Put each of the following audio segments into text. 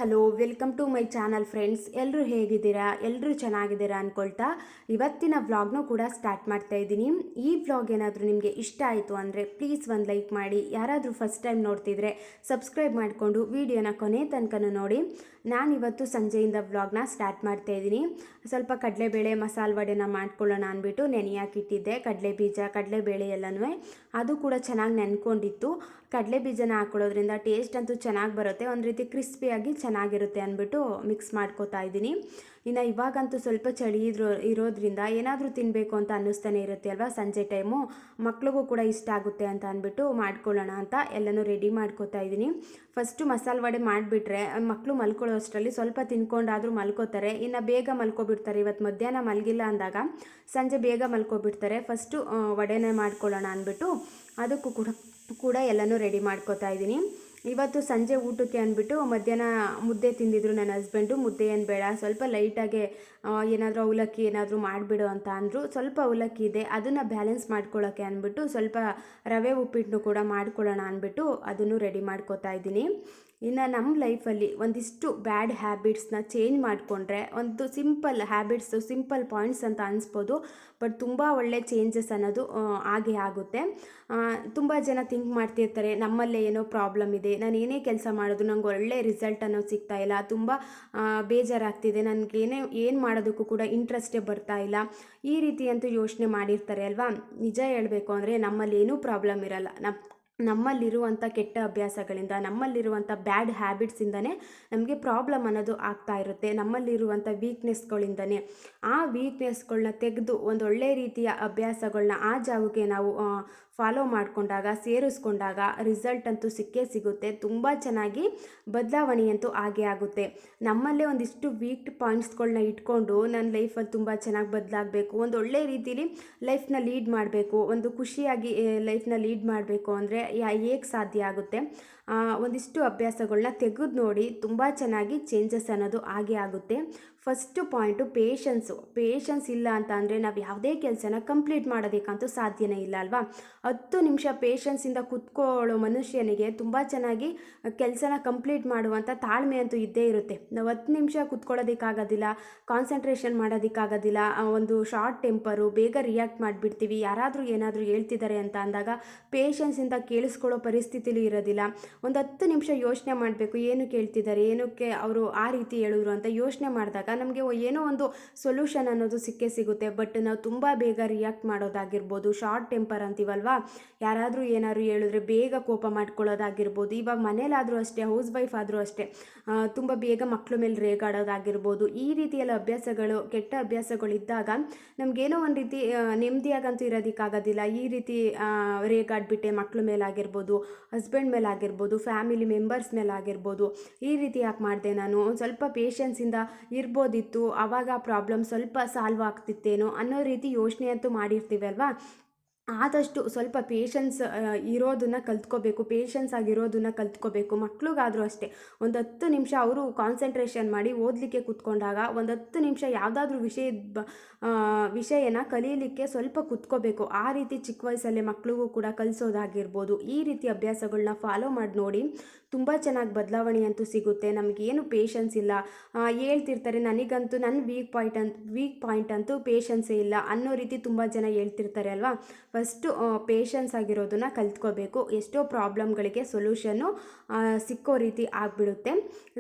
Hello welcome to my channel friends. ಎಲ್ಲರೂ ಹೇಗಿದ್ದೀರಾ? ಎಲ್ಲರೂ ಚೆನ್ನಾಗಿದ್ದೀರಾ ಅಂದ್ಕೊಳ್ತಾ ಇವತ್ತಿನ ವ್ಲಾಗ್ನೂ ಕೂಡ ಸ್ಟಾರ್ಟ್ ಮಾಡ್ತಾ ಇದ್ದೀನಿ. ಈ ವ್ಲಾಗ್ ಏನಾದರೂ ನಿಮಗೆ ಇಷ್ಟ ಆಯಿತು ಅಂದರೆ ಪ್ಲೀಸ್ ಒಂದು ಲೈಕ್ ಮಾಡಿ. ಯಾರಾದರೂ ಫಸ್ಟ್ ಟೈಮ್ ನೋಡ್ತಿದ್ರೆ ಸಬ್ಸ್ಕ್ರೈಬ್ ಮಾಡಿಕೊಂಡು ವಿಡಿಯೋನ ಕೊನೆ ತನಕನೂ ನೋಡಿ. ನಾನಿವತ್ತು ಸಂಜೆಯಿಂದ ವ್ಲಾಗ್ನ ಸ್ಟಾರ್ಟ್ ಮಾಡ್ತಾ ಇದ್ದೀನಿ. ಸ್ವಲ್ಪ ಕಡಲೆಬೇಳೆ ಮಸಾಲೆ ವಡೆನ ಮಾಡ್ಕೊಳ್ಳೋಣ ಅಂದ್ಬಿಟ್ಟು ನೆನೆಯಾಕಿಟ್ಟಿದ್ದೆ. ಕಡಲೆ ಬೀಜ ಕಡಲೆಬೇಳೆ ಎಲ್ಲನೂ ಅದು ಕೂಡ ಚೆನ್ನಾಗಿ ನೆನ್ಕೊಂಡಿತ್ತು. ಕಡಲೆ ಬೀಜನ ಹಾಕೊಳ್ಳೋದ್ರಿಂದ ಟೇಸ್ಟ್ ಅಂತೂ ಚೆನ್ನಾಗಿ ಬರುತ್ತೆ, ಒಂದು ರೀತಿ ಕ್ರಿಸ್ಪಿಯಾಗಿ ಚೆನ್ನಾಗಿರುತ್ತೆ ಅಂದ್ಬಿಟ್ಟು ಮಿಕ್ಸ್ ಮಾಡ್ಕೋತಾ ಇದ್ದೀನಿ. ಇನ್ನು ಇವಾಗಂತೂ ಸ್ವಲ್ಪ ಚಳಿ ಇರೋದ್ರಿಂದ ಏನಾದರೂ ತಿನ್ನಬೇಕು ಅಂತ ಅನ್ನಿಸ್ತಾನೆ ಇರುತ್ತೆ ಅಲ್ವಾ ಸಂಜೆ ಟೈಮು. ಮಕ್ಳಿಗೂ ಕೂಡ ಇಷ್ಟ ಆಗುತ್ತೆ ಅಂತ ಅಂದ್ಬಿಟ್ಟು ಮಾಡ್ಕೊಳ್ಳೋಣ ಅಂತ ಎಲ್ಲನೂ ರೆಡಿ ಮಾಡ್ಕೋತಾ ಇದ್ದೀನಿ. ಫಸ್ಟು ಮಸಾಲೆ ವಡೆ ಮಾಡಿಬಿಟ್ರೆ ಮಕ್ಕಳು ಮಲ್ಕೊಳ್ಳೋ ಅಷ್ಟರಲ್ಲಿ ಸ್ವಲ್ಪ ತಿನ್ಕೊಂಡಾದರೂ ಮಲ್ಕೋತಾರೆ. ಇನ್ನು ಬೇಗ ಮಲ್ಕೊಬಿಡ್ತಾರೆ. ಇವತ್ತು ಮಧ್ಯಾಹ್ನ ಮಲಗಿಲ್ಲ ಅಂದಾಗ ಸಂಜೆ ಬೇಗ ಮಲ್ಕೊಬಿಡ್ತಾರೆ. ಫಸ್ಟು ವಡೆನೇ ಮಾಡ್ಕೊಳ್ಳೋಣ ಅಂದ್ಬಿಟ್ಟು ಅದಕ್ಕೂ ಕೂಡ ಎಲ್ಲನೂ ರೆಡಿ ಮಾಡ್ಕೋತಾ ಇದ್ದೀನಿ. ಇವತ್ತು ಸಂಜೆ ಊಟಕ್ಕೆ ಅಂದ್ಬಿಟ್ಟು ಮಧ್ಯಾಹ್ನ ಮುದ್ದೆ ತಿಂದಿದ್ರು ನನ್ನ ಹಸ್ಬೆಂಡು. ಮುದ್ದೆ ಏನು ಬೇಡ, ಸ್ವಲ್ಪ ಲೈಟಾಗೆ ಏನಾದರೂ ಅವಲಕ್ಕಿ ಏನಾದರೂ ಮಾಡಿಬಿಡು ಅಂತ ಅಂದರು. ಸ್ವಲ್ಪ ಅವಲಕ್ಕಿ ಇದೆ, ಅದನ್ನು ಬ್ಯಾಲೆನ್ಸ್ ಮಾಡ್ಕೊಳ್ಳೋಕ್ಕೆ ಅಂದ್ಬಿಟ್ಟು ಸ್ವಲ್ಪ ರವೆ ಉಪ್ಪಿಟ್ಟನ್ನು ಕೂಡ ಮಾಡ್ಕೊಳ್ಳೋಣ ಅಂದ್ಬಿಟ್ಟು ಅದನ್ನು ರೆಡಿ ಮಾಡ್ಕೋತಾ ಇದ್ದೀನಿ. ಇನ್ನು ನಮ್ಮ ಲೈಫಲ್ಲಿ ಒಂದಿಷ್ಟು ಬ್ಯಾಡ್ ಹ್ಯಾಬಿಟ್ಸ್ನ ಚೇಂಜ್ ಮಾಡಿಕೊಂಡ್ರೆ ಒಂದು ಸಿಂಪಲ್ ಹ್ಯಾಬಿಟ್ಸು, ಸಿಂಪಲ್ ಪಾಯಿಂಟ್ಸ್ ಅಂತ ಅನಿಸ್ಬೋದು, ಬಟ್ ತುಂಬ ಒಳ್ಳೆ ಚೇಂಜಸ್ ಅನ್ನೋದು ಆಗೇ ಆಗುತ್ತೆ. ತುಂಬ ಜನ ಥಿಂಕ್ ಮಾಡ್ತಿರ್ತಾರೆ ನಮ್ಮಲ್ಲೇ ಏನೋ ಪ್ರಾಬ್ಲಮ್ ಇದೆ, ನಾನು ಏನೇ ಕೆಲಸ ಮಾಡೋದು ನಂಗೆ ಒಳ್ಳೆ ರಿಸಲ್ಟ್ ಅನ್ನೋದು ಸಿಗ್ತಾ ಇಲ್ಲ, ತುಂಬ ಬೇಜಾರಾಗ್ತಿದೆ, ನನಗೇನೇ ಏನು ಮಾಡೋದಕ್ಕೂ ಕೂಡ ಇಂಟ್ರೆಸ್ಟೇ ಬರ್ತಾ ಇಲ್ಲ, ಈ ರೀತಿ ಅಂತೂ ಯೋಚನೆ ಮಾಡಿರ್ತಾರೆ ಅಲ್ವಾ. ನಿಜ ಹೇಳಬೇಕು ಅಂದರೆ ನಮ್ಮಲ್ಲಿ ಏನೂ ಪ್ರಾಬ್ಲಮ್ ಇರಲ್ಲ. ನಮ್ಮಲ್ಲಿರುವಂಥ ಕೆಟ್ಟ ಅಭ್ಯಾಸಗಳಿಂದ, ನಮ್ಮಲ್ಲಿರುವಂಥ ಬ್ಯಾಡ್ ಹ್ಯಾಬಿಟ್ಸಿಂದನೇ ನಮಗೆ ಪ್ರಾಬ್ಲಮ್ ಅನ್ನೋದು ಆಗ್ತಾ ಇರುತ್ತೆ. ನಮ್ಮಲ್ಲಿರುವಂಥ ವೀಕ್ನೆಸ್ಗಳಿಂದನೇ. ಆ ವೀಕ್ನೆಸ್ಗಳನ್ನ ತೆಗೆದು ಒಂದೊಳ್ಳೆ ರೀತಿಯ ಅಭ್ಯಾಸಗಳನ್ನ ಆ ಜಾಗಕ್ಕೆ ನಾವು ಫಾಲೋ ಮಾಡಿಕೊಂಡಾಗ, ಸೇರಿಸ್ಕೊಂಡಾಗ ರಿಸಲ್ಟ್ ಅಂತೂ ಸಿಕ್ಕೇ ಸಿಗುತ್ತೆ. ತುಂಬ ಚೆನ್ನಾಗಿ ಬದಲಾವಣೆಯಂತೂ ಆಗೇ ಆಗುತ್ತೆ. ನಮ್ಮಲ್ಲೇ ಒಂದಿಷ್ಟು ವೀಕ್ ಪಾಯಿಂಟ್ಸ್ಗಳನ್ನ ಇಟ್ಕೊಂಡು ನನ್ನ ಲೈಫಲ್ಲಿ ತುಂಬ ಚೆನ್ನಾಗಿ ಬದಲಾಗಬೇಕು, ಒಂದು ಒಳ್ಳೆ ರೀತಿಲಿ ಲೈಫ್ನ ಲೀಡ್ ಮಾಡಬೇಕು, ಒಂದು ಖುಷಿಯಾಗಿ ಲೈಫ್ನ ಲೀಡ್ ಮಾಡಬೇಕು ಅಂದರೆ ಹೇಗೆ ಸಾಧ್ಯ ಆಗುತ್ತೆ? ಒಂದಿಷ್ಟು ಅಭ್ಯಾಸಗಳನ್ನ ತೆಗೆದು ನೋಡಿ ತುಂಬ ಚೆನ್ನಾಗಿ ಚೇಂಜಸ್ ಅನ್ನೋದು ಆಗೇ ಆಗುತ್ತೆ. ಫಸ್ಟು ಪಾಯಿಂಟು ಪೇಷನ್ಸ್ ಇಲ್ಲ ಅಂತ ಅಂದರೆ ನಾವು ಯಾವುದೇ ಕೆಲಸನ ಕಂಪ್ಲೀಟ್ ಮಾಡೋದಕ್ಕಂತೂ ಸಾಧ್ಯನೇ ಇಲ್ಲ ಅಲ್ವಾ. 10 ನಿಮಿಷ ಪೇಷನ್ಸಿಂದ ಕುತ್ಕೊಳ್ಳೋ ಮನುಷ್ಯನಿಗೆ ತುಂಬ ಚೆನ್ನಾಗಿ ಕೆಲಸನ ಕಂಪ್ಲೀಟ್ ಮಾಡುವಂಥ ತಾಳ್ಮೆ ಅಂತೂ ಇದ್ದೇ ಇರುತ್ತೆ. ನಾವು 10 ನಿಮಿಷ ಕುತ್ಕೊಳ್ಳೋದಕ್ಕಾಗೋದಿಲ್ಲ, ಕಾನ್ಸಂಟ್ರೇಷನ್ ಮಾಡೋದಕ್ಕಾಗೋದಿಲ್ಲ, ಒಂದು ಶಾರ್ಟ್ ಟೆಂಪರು, ಬೇಗ ರಿಯಾಕ್ಟ್ ಮಾಡಿಬಿಡ್ತೀವಿ. ಯಾರಾದರೂ ಏನಾದರೂ ಹೇಳ್ತಿದ್ದಾರೆ ಅಂತ ಅಂದಾಗ ಪೇಷನ್ಸಿಂದ ಕೇಳಿಸ್ಕೊಳ್ಳೋ ಪರಿಸ್ಥಿತಿಲಿ ಇರೋದಿಲ್ಲ. ಒಂದು 10 ನಿಮಿಷ ಯೋಚನೆ ಮಾಡಬೇಕು, ಏನು ಕೇಳ್ತಿದ್ದಾರೆ, ಏನಕ್ಕೆ ಅವರು ಆ ರೀತಿ ಹೇಳಿದ್ರು ಅಂತ ಯೋಚನೆ ಮಾಡಿದಾಗ ನಮಗೆ ಏನೋ ಒಂದು ಸೊಲ್ಯೂಷನ್ ಅನ್ನೋದು ಸಿಕ್ಕೇ ಸಿಗುತ್ತೆ. ಬಟ್ ನಾವು ತುಂಬ ಬೇಗ ರಿಯಾಕ್ಟ್ ಮಾಡೋದಾಗಿರ್ಬೋದು, ಶಾರ್ಟ್ ಟೆಂಪರ್ ಅಂತೀವಲ್ವಾ, ಯಾರಾದರೂ ಏನಾದ್ರು ಹೇಳಿದ್ರೆ ಬೇಗ ಕೋಪ ಮಾಡ್ಕೊಳ್ಳೋದಾಗಿರ್ಬೋದು. ಇವಾಗ ಮನೇಲಾದರೂ ಅಷ್ಟೇ, ಹೌಸ್ ವೈಫ್ ಆದರೂ ಅಷ್ಟೇ, ತುಂಬ ಬೇಗ ಮಕ್ಕಳ ಮೇಲೆ ರೇಗಾಡೋದಾಗಿರ್ಬೋದು. ಈ ರೀತಿಯೆಲ್ಲ ಅಭ್ಯಾಸಗಳು, ಕೆಟ್ಟ ಅಭ್ಯಾಸಗಳಿದ್ದಾಗ ನಮಗೇನೋ ಒಂದು ರೀತಿ ನೆಮ್ಮದಿಯಾಗಂತೂ ಇರೋದಕ್ಕಾಗೋದಿಲ್ಲ. ಈ ರೀತಿ ರೇಗಾಡ್ಬಿಟ್ಟೆ ಮಕ್ಕಳ ಮೇಲಾಗಿರ್ಬೋದು, ಹಸ್ಬೆಂಡ್ ಮೇಲಾಗಿರ್ಬೋದು, ಫ್ಯಾಮಿಲಿ ಮೆಂಬರ್ಸ್ ಮೇಲಾಗಿರ್ಬೋದು, ಈ ರೀತಿ ಯಾಕೆ ಮಾಡಿದೆ, ನಾನು ಒಂದು ಸ್ವಲ್ಪ ಪೇಷನ್ಸಿಂದ ಇರ್ಬೋದಿತ್ತು, ಆವಾಗ ಪ್ರಾಬ್ಲಮ್ ಸ್ವಲ್ಪ ಸಾಲ್ವ್ ಆಗ್ತಿತ್ತೇನೋ ಅನ್ನೋ ರೀತಿ ಯೋಚನೆ ಅಂತೂ ಮಾಡಿರ್ತೀವಿ ಅಲ್ವಾ. ಆದಷ್ಟು ಸ್ವಲ್ಪ ಪೇಷನ್ಸ್ ಇರೋದನ್ನು ಕಲ್ತ್ಕೋಬೇಕು, ಪೇಷನ್ಸ್ ಆಗಿರೋದನ್ನು ಕಲ್ತ್ಕೋಬೇಕು. ಮಕ್ಳಿಗಾದರೂ ಅಷ್ಟೇ, ಒಂದು 10 ನಿಮಿಷ ಅವರು ಕಾನ್ಸಂಟ್ರೇಷನ್ ಮಾಡಿ ಓದಲಿಕ್ಕೆ ಕೂತ್ಕೊಂಡಾಗ ಒಂದು 10 ನಿಮಿಷ ಯಾವುದಾದ್ರೂ ವಿಷಯನ ಕಲೀಲಿಕ್ಕೆ ಸ್ವಲ್ಪ ಕೂತ್ಕೋಬೇಕು. ಆ ರೀತಿ ಚಿಕ್ಕ ವಯಸ್ಸಲ್ಲೇ ಮಕ್ಳಿಗೂ ಕೂಡ ಕಲಿಸೋದಾಗಿರ್ಬೋದು. ಈ ರೀತಿ ಅಭ್ಯಾಸಗಳನ್ನ ಫಾಲೋ ಮಾಡಿ ನೋಡಿ, ತುಂಬ ಚೆನ್ನಾಗಿ ಬದಲಾವಣೆ ಅಂತೂ ಸಿಗುತ್ತೆ. ನಮಗೇನು ಪೇಷನ್ಸ್ ಇಲ್ಲ, ಹೇಳ್ತಿರ್ತಾರೆ ನನಗಂತೂ ನನ್ನ ವೀಕ್ ಪಾಯಿಂಟ್ ಅಂತೂ ಪೇಷನ್ಸೇ ಇಲ್ಲ ಅನ್ನೋ ರೀತಿ ತುಂಬ ಜನ ಹೇಳ್ತಿರ್ತಾರೆ ಅಲ್ವಾ. ಫಸ್ಟು ಪೇಷನ್ಸ್ ಆಗಿರೋದನ್ನು ಕಲ್ತ್ಕೋಬೇಕು. ಎಷ್ಟೋ ಪ್ರಾಬ್ಲಮ್ಗಳಿಗೆ ಸೊಲ್ಯೂಷನ್ನು ಸಿಕ್ಕೋ ರೀತಿ ಆಗಿಬಿಡುತ್ತೆ.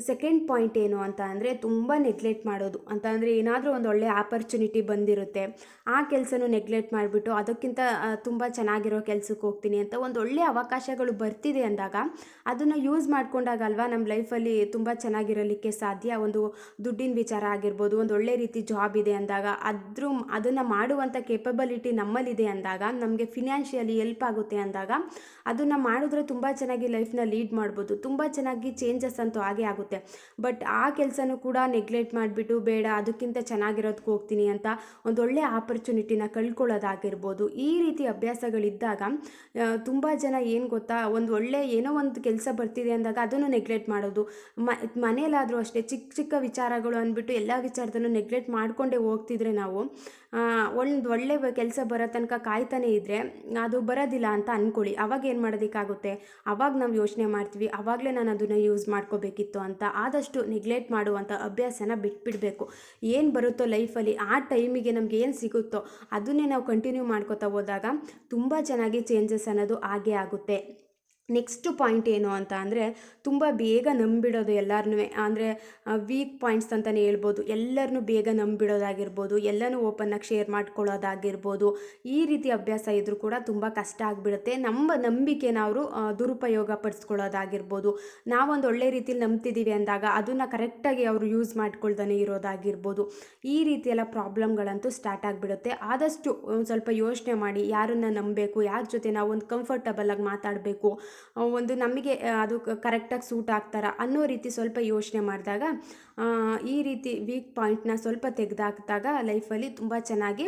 ಸೆಕೆಂಡ್ ಪಾಯಿಂಟ್ ಏನು ಅಂತ ಅಂದರೆ ತುಂಬ ನೆಗ್ಲೆಕ್ಟ್ ಮಾಡೋದು ಅಂತ ಅಂದರೆ, ಏನಾದರೂ ಒಂದು ಒಳ್ಳೆ ಆಪರ್ಚುನಿಟಿ ಬಂದಿರುತ್ತೆ, ಆ ಕೆಲಸನೂ ನೆಗ್ಲೆಕ್ಟ್ ಮಾಡಿಬಿಟ್ಟು ಅದಕ್ಕಿಂತ ತುಂಬ ಚೆನ್ನಾಗಿರೋ ಕೆಲಸಕ್ಕೆ ಹೋಗ್ತೀನಿ ಅಂತ ಒಂದು ಒಳ್ಳೆ ಅವಕಾಶಗಳು ಬರ್ತಿದೆ ಅಂದಾಗ ಅದನ್ನು ಯೂಸ್ ಮಾಡ್ಕೊಂಡಾಗ ಅಲ್ವಾ ನಮ್ಮ ಲೈಫಲ್ಲಿ ತುಂಬ ಚೆನ್ನಾಗಿರಲಿಕ್ಕೆ ಸಾಧ್ಯ. ಒಂದು ದುಡ್ಡಿನ ವಿಚಾರ ಆಗಿರ್ಬೋದು, ಒಂದು ಒಳ್ಳೆ ರೀತಿ ಜಾಬ್ ಇದೆ ಅಂದಾಗ ಅದನ್ನು ಮಾಡುವಂಥ ಕೇಪಬಿಲಿಟಿ ನಮ್ಮಲ್ಲಿದೆ ಅಂದಾಗ, ನಮಗೆ ಫಿನಾನ್ಷಿಯಲಿ ಹೆಲ್ಪ್ ಆಗುತ್ತೆ ಅಂದಾಗ ಅದನ್ನು ಮಾಡಿದ್ರೆ ತುಂಬ ಚೆನ್ನಾಗಿ ಲೈಫ್ನ ಲೀಡ್ ಮಾಡ್ಬೋದು, ತುಂಬ ಚೆನ್ನಾಗಿ ಚೇಂಜಸ್ ಅಂತೂ ಆಗೇ ಆಗುತ್ತೆ. ಬಟ್ ಆ ಕೆಲಸನೂ ಕೂಡ ನೆಗ್ಲೆಕ್ಟ್ ಮಾಡಿಬಿಟ್ಟು ಬೇಡ ಅದಕ್ಕಿಂತ ಚೆನ್ನಾಗಿರೋದಕ್ಕೆ ಹೋಗ್ತೀನಿ ಅಂತ ಒಂದೊಳ್ಳೆ ಆಪರ್ಚುನಿಟಿನ ಕಳ್ಕೊಳ್ಳೋದಾಗಿರ್ಬೋದು. ಈ ರೀತಿ ಅಭ್ಯಾಸಗಳಿದ್ದಾಗ ತುಂಬ ಜನ ಏನು ಗೊತ್ತಾ, ಒಂದು ಒಳ್ಳೆ ಏನೋ ಒಂದು ಕೆಲಸ ಬರ್ತಿದೆ ಇದೆ ಅಂದಾಗ ಅದನ್ನು ನೆಗ್ಲೆಕ್ಟ್ ಮಾಡೋದು. ಮನೇಲಾದರೂ ಅಷ್ಟೇ ಚಿಕ್ಕ ಚಿಕ್ಕ ವಿಚಾರಗಳು ಅಂದ್ಬಿಟ್ಟು ಎಲ್ಲ ವಿಚಾರದಲ್ಲೂ ನೆಗ್ಲೆಕ್ಟ್ ಮಾಡಿಕೊಂಡೇ ಹೋಗ್ತಿದ್ರೆ ನಾವು ಒಂದು ಒಳ್ಳೆ ಕೆಲಸ ಬರೋ ತನಕ ಕಾಯ್ತಾನೆ ಇದ್ದರೆ ಅದು ಬರೋದಿಲ್ಲ ಅಂತ ಅಂದ್ಕೊಳ್ಳಿ. ಅವಾಗ ಏನು ಮಾಡೋದಕ್ಕಾಗುತ್ತೆ? ಅವಾಗ ನಾವು ಯೋಚನೆ ಮಾಡ್ತೀವಿ, ಆವಾಗಲೇ ನಾನು ಅದನ್ನು ಯೂಸ್ ಮಾಡ್ಕೋಬೇಕಿತ್ತು ಅಂತ. ಆದಷ್ಟು ನೆಗ್ಲೆಕ್ಟ್ ಮಾಡುವಂಥ ಅಭ್ಯಾಸನ ಬಿಟ್ಬಿಡಬೇಕು. ಏನು ಬರುತ್ತೋ ಲೈಫಲ್ಲಿ ಆ ಟೈಮಿಗೆ ನಮ್ಗೆ ಏನು ಸಿಗುತ್ತೋ ಅದನ್ನೇ ನಾವು ಕಂಟಿನ್ಯೂ ಮಾಡ್ಕೋತಾ ಹೋದಾಗ ತುಂಬ ಚೆನ್ನಾಗಿ ಚೇಂಜಸ್ ಅನ್ನೋದು ಆಗೇ ಆಗುತ್ತೆ. ನೆಕ್ಸ್ಟ್ ಪಾಯಿಂಟ್ ಏನು ಅಂತ ಅಂದರೆ, ತುಂಬ ಬೇಗ ನಂಬಿಡೋದು ಎಲ್ಲರನ್ನೂ. ಅಂದರೆ ವೀಕ್ ಪಾಯಿಂಟ್ಸ್ ಅಂತಲೇ ಹೇಳ್ಬೋದು. ಎಲ್ಲರನ್ನೂ ಬೇಗ ನಂಬಿಡೋದಾಗಿರ್ಬೋದು, ಎಲ್ಲನೂ ಓಪನ್ನಾಗಿ ಶೇರ್ ಮಾಡ್ಕೊಳ್ಳೋದಾಗಿರ್ಬೋದು. ಈ ರೀತಿ ಅಭ್ಯಾಸ ಇದ್ದರೂ ಕೂಡ ತುಂಬ ಕಷ್ಟ ಆಗಿಬಿಡುತ್ತೆ. ನಮ್ಮ ನಂಬಿಕೆನ ಅವರು ದುರುಪಯೋಗ ಪಡಿಸ್ಕೊಳ್ಳೋದಾಗಿರ್ಬೋದು. ನಾವೊಂದು ಒಳ್ಳೆ ರೀತಿಯಲ್ಲಿ ನಂಬ್ತಿದ್ದೀವಿ ಅಂದಾಗ ಅದನ್ನು ಕರೆಕ್ಟಾಗಿ ಅವರು ಯೂಸ್ ಮಾಡ್ಕೊಳ್ದೇ ಇರೋದಾಗಿರ್ಬೋದು. ಈ ರೀತಿಯೆಲ್ಲ ಪ್ರಾಬ್ಲಮ್ಗಳಂತೂ ಸ್ಟಾರ್ಟ್ ಆಗಿಬಿಡುತ್ತೆ. ಆದಷ್ಟು ಒಂದು ಸ್ವಲ್ಪ ಯೋಚನೆ ಮಾಡಿ, ಯಾರನ್ನು ನಂಬಬೇಕು, ಯಾರ ಜೊತೆ ನಾವು ಒಂದು ಕಂಫರ್ಟಬಲಾಗಿ ಮಾತಾಡಬೇಕು, ಒಂದು ನಮಗೆ ಅದು ಕರೆಕ್ಟಾಗಿ ಸೂಟ್ ಆಗ್ತಾರಾ ಅನ್ನೋ ರೀತಿ ಸ್ವಲ್ಪ ಯೋಚನೆ ಮಾಡಿದಾಗ ಈ ರೀತಿ ವೀಕ್ ಪಾಯಿಂಟ್ನ ಸ್ವಲ್ಪ ತೆಗೆದಾಕಿದಾಗ ಲೈಫಲ್ಲಿ ತುಂಬ ಚೆನ್ನಾಗಿ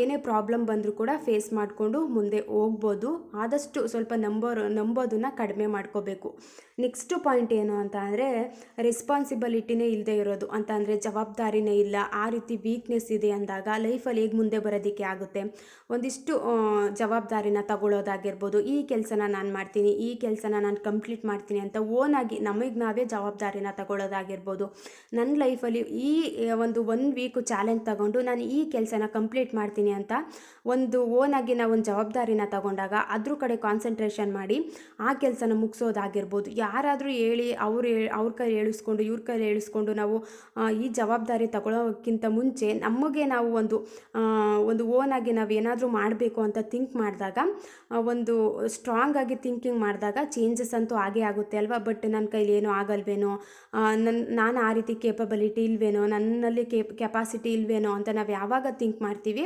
ಏನೇ ಪ್ರಾಬ್ಲಮ್ ಬಂದರೂ ಕೂಡ ಫೇಸ್ ಮಾಡಿಕೊಂಡು ಮುಂದೆ ಹೋಗ್ಬೋದು. ಆದಷ್ಟು ಸ್ವಲ್ಪ ನಂಬೋದನ್ನು ಕಡಿಮೆ ಮಾಡ್ಕೋಬೇಕು. ನೆಕ್ಸ್ಟು ಪಾಯಿಂಟ್ ಏನು ಅಂತ ಅಂದರೆ, ರೆಸ್ಪಾನ್ಸಿಬಿಲಿಟಿನೇ ಇಲ್ಲದೆ ಇರೋದು ಅಂತ ಅಂದರೆ ಜವಾಬ್ದಾರಿನೇ ಇಲ್ಲ, ಆ ರೀತಿ ವೀಕ್ನೆಸ್ ಇದೆ ಅಂದಾಗ ಲೈಫಲ್ಲಿ ಹೇಗೆ ಮುಂದೆ ಬರೋದಕ್ಕೆ ಆಗುತ್ತೆ? ಒಂದಿಷ್ಟು ಜವಾಬ್ದಾರಿನ ತಗೊಳ್ಳೋದಾಗಿರ್ಬೋದು. ಈ ಕೆಲಸನ ನಾನು ಮಾಡ್ತೀನಿ, ಈ ಕೆಲಸನ ನಾನು ಕಂಪ್ಲೀಟ್ ಮಾಡ್ತೀನಿ ಅಂತ ಓನಾಗಿ ನಮಗೆ ನಾವೇ ಜವಾಬ್ದಾರಿನ ತಗೊಳ್ಳೋದಾಗಿರ್ಬೋದು. ನನ್ನ ಲೈಫಲ್ಲಿ ಈ ಒಂದು ವೀಕು ಚಾಲೆಂಜ್ ತಗೊಂಡು ನಾನು ಈ ಕೆಲಸನ ಕಂಪ್ಲೀಟ್ ಮಾಡ್ತೀನಿ ಅಂತ ಒಂದು ಓನಾಗಿ ನಾವು ಒಂದು ಜವಾಬ್ದಾರಿನ ತಗೊಂಡಾಗ ಅದ್ರ ಕಡೆ ಕಾನ್ಸಂಟ್ರೇಷನ್ ಮಾಡಿ ಆ ಕೆಲಸನ ಮುಗಿಸೋದಾಗಿರ್ಬೋದು. ಯಾರಾದರೂ ಹೇಳಿ ಅವ್ರ ಕೈ ಹೇಳಿಸ್ಕೊಂಡು ಇವ್ರ ಕೈ ಹೇಳಿಸ್ಕೊಂಡು ನಾವು ಈ ಜವಾಬ್ದಾರಿ ತಗೊಳ್ಳೋಕ್ಕಿಂತ ಮುಂಚೆ ನಮಗೆ ನಾವು ಒಂದು ಓನಾಗಿ ನಾವು ಏನಾದರೂ ಮಾಡಬೇಕು ಅಂತ ಥಿಂಕ್ ಮಾಡಿದಾಗ, ಒಂದು ಸ್ಟ್ರಾಂಗ್ ಆಗಿ ಥಿಂಕಿಂಗ್ ಮಾಡಿದಾಗ ಚೇಂಜಸ್ ಅಂತೂ ಆಗೇ ಆಗುತ್ತೆ ಅಲ್ವಾ? ಬಟ್ ನನ್ನ ಕೈಲಿ ಏನೋ ಆಗಲ್ವೇನೋ, ನಾನು ಆ ರೀತಿ ಕೇಪಬಿಲಿಟಿ ಇಲ್ವೇನೋ, ನನ್ನಲ್ಲಿ ಕೆಪಾಸಿಟಿ ಇಲ್ವೇನೋ ಅಂತ ನಾವು ಯಾವಾಗ ಥಿಂಕ್ ಮಾಡ್ತೀವಿ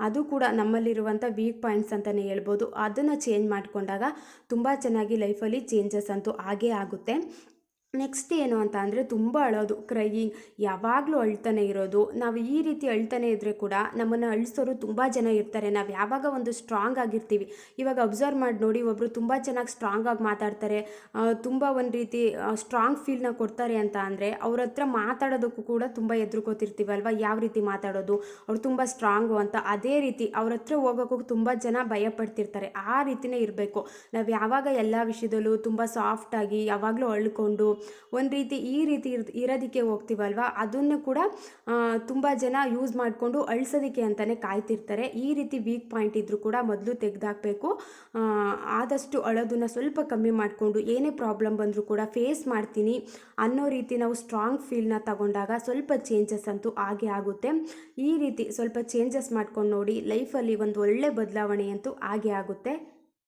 ಅದು ಕೂಡ ನಮ್ಮಲ್ಲಿರುವಂಥ ವೀಕ್ ಪಾಯಿಂಟ್ಸ್ ಅಂತಲೇ ಹೇಳ್ಬೋದು. ಅದನ್ನು ಚೇಂಜ್ ಮಾಡಿಕೊಂಡಾಗ ತುಂಬ ಚೆನ್ನಾಗಿ ಲೈಫಲ್ಲಿ ಚೇಂಜಸ್ ಅಂತೂ ಆಗೇ ಆಗುತ್ತೆ. ನೆಕ್ಸ್ಟ್ ಏನು ಅಂತ ಅಂದರೆ, ತುಂಬ ಅಳೋದು, ಕ್ರೈಯಿಂಗ್, ಯಾವಾಗಲೂ ಅಳ್ತಾನೆ ಇರೋದು. ನಾವು ಈ ರೀತಿ ಅಳ್ತಾನೆ ಇದ್ದರೆ ಕೂಡ ನಮ್ಮನ್ನು ಅಳಿಸೋರು ತುಂಬ ಜನ ಇರ್ತಾರೆ. ನಾವು ಯಾವಾಗ ಒಂದು ಸ್ಟ್ರಾಂಗ್ ಆಗಿರ್ತೀವಿ, ಇವಾಗ ಅಬ್ಸರ್ವ್ ಮಾಡಿ ನೋಡಿ, ಒಬ್ಬರು ತುಂಬ ಚೆನ್ನಾಗಿ ಸ್ಟ್ರಾಂಗ್ ಆಗಿ ಮಾತಾಡ್ತಾರೆ, ತುಂಬ ಒಂದು ರೀತಿ ಸ್ಟ್ರಾಂಗ್ ಫೀಲ್ನ ಕೊಡ್ತಾರೆ ಅಂತ ಅಂದರೆ ಅವ್ರ ಹತ್ರ ಮಾತಾಡೋದಕ್ಕೂ ಕೂಡ ತುಂಬ ಎದುರ್ಕೋತಿರ್ತೀವಲ್ವ, ಯಾವ ರೀತಿ ಮಾತಾಡೋದು, ಅವ್ರು ತುಂಬ ಸ್ಟ್ರಾಂಗು ಅಂತ. ಅದೇ ರೀತಿ ಅವ್ರ ಹತ್ರ ಹೋಗೋಕ್ಕೂ ತುಂಬ ಜನ ಭಯಪಡ್ತಿರ್ತಾರೆ. ಆ ರೀತಿಯೇ ಇರಬೇಕು. ನಾವು ಯಾವಾಗ ಎಲ್ಲ ವಿಷಯದಲ್ಲೂ ತುಂಬ ಸಾಫ್ಟಾಗಿ ಯಾವಾಗಲೂ ಅಳ್ಕೊಂಡು ಒಂದು ರೀತಿ ಈ ರೀತಿ ಇರೋದಕ್ಕೆ ಹೋಗ್ತೀವಲ್ವ, ಅದನ್ನು ಕೂಡ ತುಂಬ ಜನ ಯೂಸ್ ಮಾಡಿಕೊಂಡು ಅಳಿಸೋದಕ್ಕೆ ಅಂತಲೇ ಕಾಯ್ತಿರ್ತಾರೆ. ಈ ರೀತಿ ವೀಕ್ ಪಾಯಿಂಟ್ ಇದ್ದರೂ ಕೂಡ ಮೊದಲು ತೆಗೆದಾಕಬೇಕು. ಆದಷ್ಟು ಅಳೋದನ್ನು ಸ್ವಲ್ಪ ಕಮ್ಮಿ ಮಾಡಿಕೊಂಡು ಏನೇ ಪ್ರಾಬ್ಲಮ್ ಬಂದರೂ ಕೂಡ ಫೇಸ್ ಮಾಡ್ತೀನಿ ಅನ್ನೋ ರೀತಿ ನಾವು ಸ್ಟ್ರಾಂಗ್ ಫೀಲ್ನ ತಗೊಂಡಾಗ ಸ್ವಲ್ಪ ಚೇಂಜಸ್ ಅಂತೂ ಆಗೇ ಆಗುತ್ತೆ. ಈ ರೀತಿ ಸ್ವಲ್ಪ ಚೇಂಜಸ್ ಮಾಡ್ಕೊಂಡು ನೋಡಿ, ಲೈಫಲ್ಲಿ ಒಂದು ಒಳ್ಳೆ ಬದಲಾವಣೆ ಅಂತೂ ಆಗೇ ಆಗುತ್ತೆ.